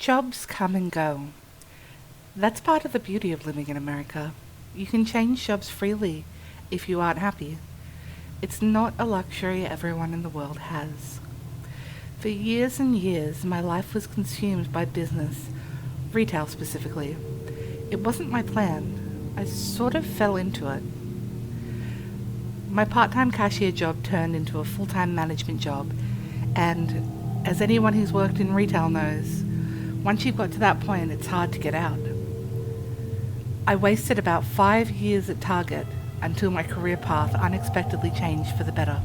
Jobs come and go. That's part of the beauty of living in America. You can change jobs freely if you aren't happy. It's not a luxury everyone in the world has. For years and years, my life was consumed by business, retail specifically. It wasn't my plan. I sort of fell into it. My part-time cashier job turned into a full-time management job, and as anyone who's worked in retail knows, once you've got to that point, it's hard to get out. I wasted about 5 years at Target until my career path unexpectedly changed for the better.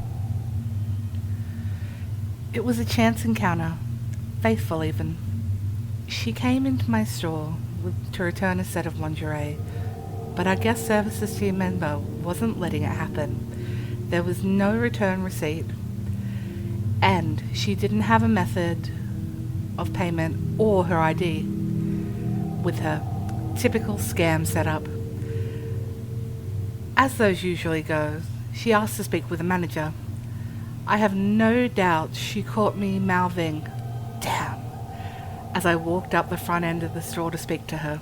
It was a chance encounter, faithful even. She came into my store to return a set of lingerie, but our guest services team member wasn't letting it happen. There was no return receipt, and she didn't have a method of payment or her ID with her. Typical scam setup. As those usually go, she asked to speak with a manager. I have no doubt she caught me mouthing, "Damn," as I walked up the front end of the store to speak to her.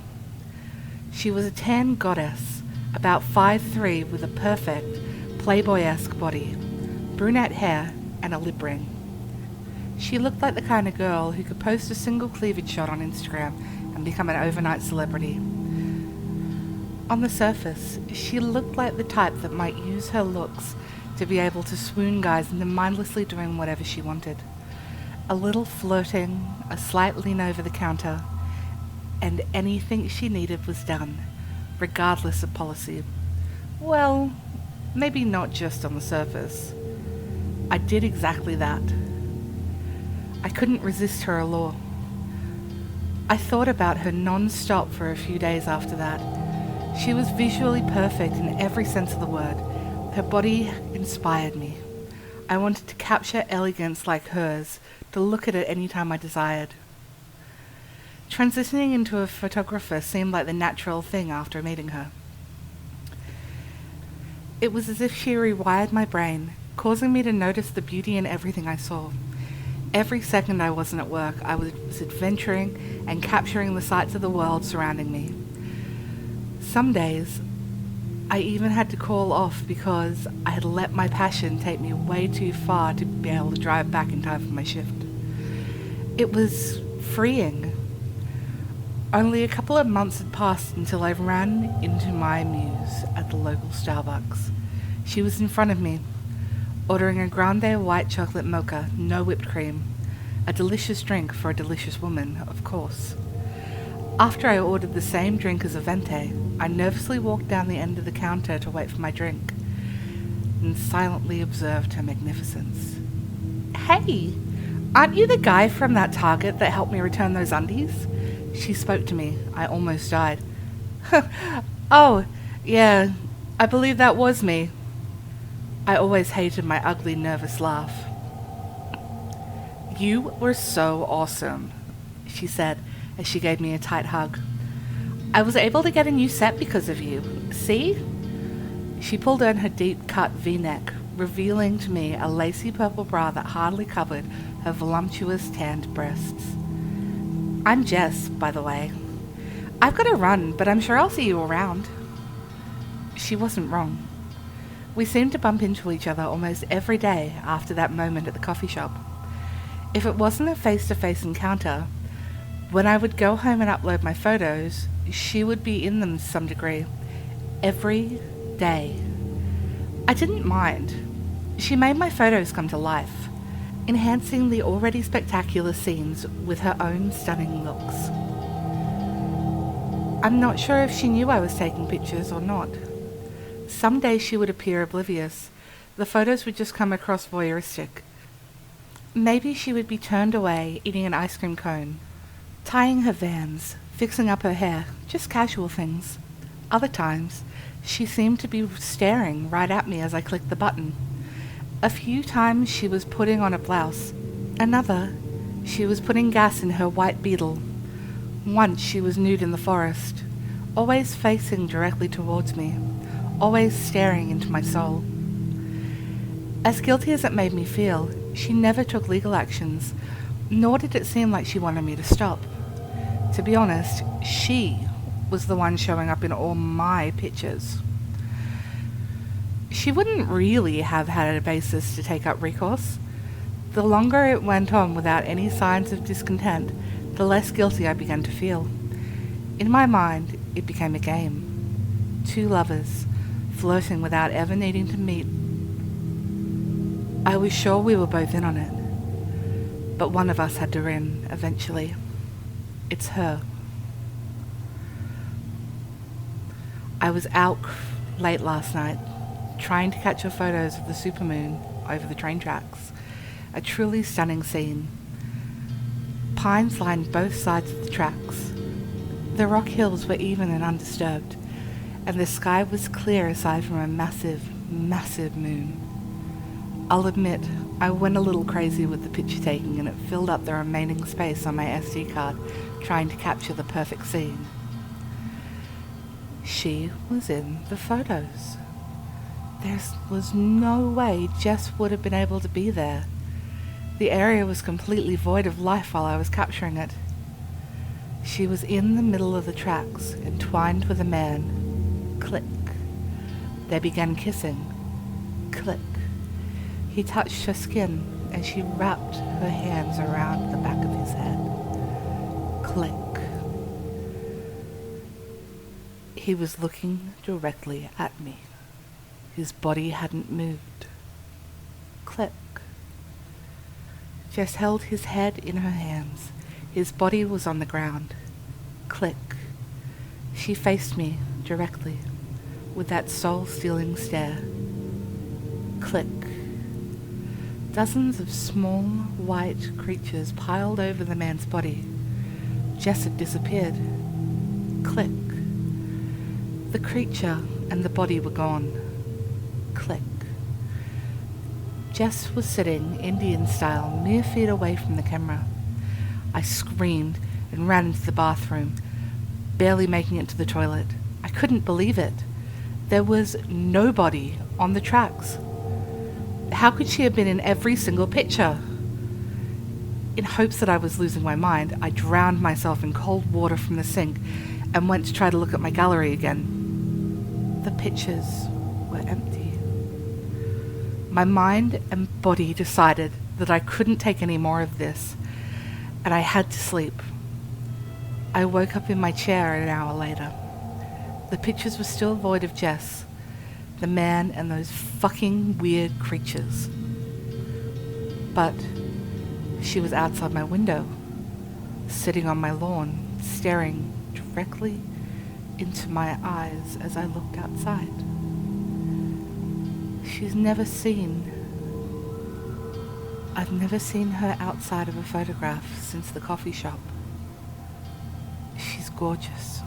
She was a tan goddess, about 5'3", with a perfect, Playboy-esque body, brunette hair, and a lip ring. She looked like the kind of girl who could post a single cleavage shot on Instagram and become an overnight celebrity. On the surface, she looked like the type that might use her looks to be able to swoon guys into mindlessly doing whatever she wanted. A little flirting, a slight lean over the counter, and anything she needed was done, regardless of policy. Well, maybe not just on the surface. I did exactly that. I couldn't resist her allure. I thought about her non-stop for a few days after that. She was visually perfect in every sense of the word. Her body inspired me. I wanted to capture elegance like hers, to look at it any time I desired. Transitioning into a photographer seemed like the natural thing after meeting her. It was as if she rewired my brain, causing me to notice the beauty in everything I saw. Every second I wasn't at work, I was adventuring and capturing the sights of the world surrounding me. Some days, I even had to call off because I had let my passion take me way too far to be able to drive back in time for my shift. It was freeing. Only a couple of months had passed until I ran into my muse at the local Starbucks. She was in front of me, ordering a grande white chocolate mocha, no whipped cream. A delicious drink for a delicious woman, of course. After I ordered the same drink as a venti, I nervously walked down the end of the counter to wait for my drink, and silently observed her magnificence. "Hey, aren't you the guy from that Target that helped me return those undies?" She spoke to me. I almost died. "Oh, yeah, I believe that was me." I always hated my ugly, nervous laugh. "You were so awesome," she said as she gave me a tight hug. "I was able to get a new set because of you. See?" She pulled down her deep-cut V-neck, revealing to me a lacy purple bra that hardly covered her voluptuous tanned breasts. "I'm Jess, by the way. I've got to run, but I'm sure I'll see you around." She wasn't wrong. We seemed to bump into each other almost every day after that moment at the coffee shop. If it wasn't a face-to-face encounter, when I would go home and upload my photos, she would be in them to some degree. Every day. I didn't mind. She made my photos come to life, enhancing the already spectacular scenes with her own stunning looks. I'm not sure if she knew I was taking pictures or not. Some days she would appear oblivious. The photos would just come across voyeuristic. Maybe she would be turned away, eating an ice cream cone, tying her Vans, fixing up her hair, just casual things. Other times, she seemed to be staring right at me as I clicked the button. A few times she was putting on a blouse. Another, she was putting gas in her white Beetle. Once she was nude in the forest, always facing directly towards me, always staring into my soul. As guilty as it made me feel, she never took legal actions, nor did it seem like she wanted me to stop. To be honest, she was the one showing up in all my pictures. She wouldn't really have had a basis to take up recourse. The longer it went on without any signs of discontent, the less guilty I began to feel. In my mind, it became a game. Two lovers, flirting without ever needing to meet. I was sure we were both in on it, but one of us had to win eventually. It's her. I was out late last night, trying to capture photos of the supermoon over the train tracks. A truly stunning scene. Pines lined both sides of the tracks. The rock hills were even and undisturbed, and the sky was clear aside from a massive, massive moon. I'll admit, I went a little crazy with the picture taking, and it filled up the remaining space on my SD card, trying to capture the perfect scene. She was in the photos. There was no way Jess would have been able to be there. The area was completely void of life while I was capturing it. She was in the middle of the tracks, entwined with a man. Click. They began kissing. Click. He touched her skin, and she wrapped her hands around the back of his head. Click. He was looking directly at me. His body hadn't moved. Click. Jess held his head in her hands. His body was on the ground. Click. She faced me directly, with that soul-stealing stare. Click. Dozens of small, white creatures piled over the man's body. Jess had disappeared. Click. The creature and the body were gone. Click. Jess was sitting, Indian style, mere feet away from the camera. I screamed and ran into the bathroom, barely making it to the toilet. I couldn't believe it. There was nobody on the tracks. How could she have been in every single picture? In hopes that I was losing my mind, I drowned myself in cold water from the sink and went to try to look at my gallery again. The pictures were empty. My mind and body decided that I couldn't take any more of this, and I had to sleep. I woke up in my chair an hour later. The pictures were still void of Jess, the man, and those fucking weird creatures. But she was outside my window, sitting on my lawn, staring directly into my eyes as I looked outside. I've never seen her outside of a photograph since the coffee shop. She's gorgeous.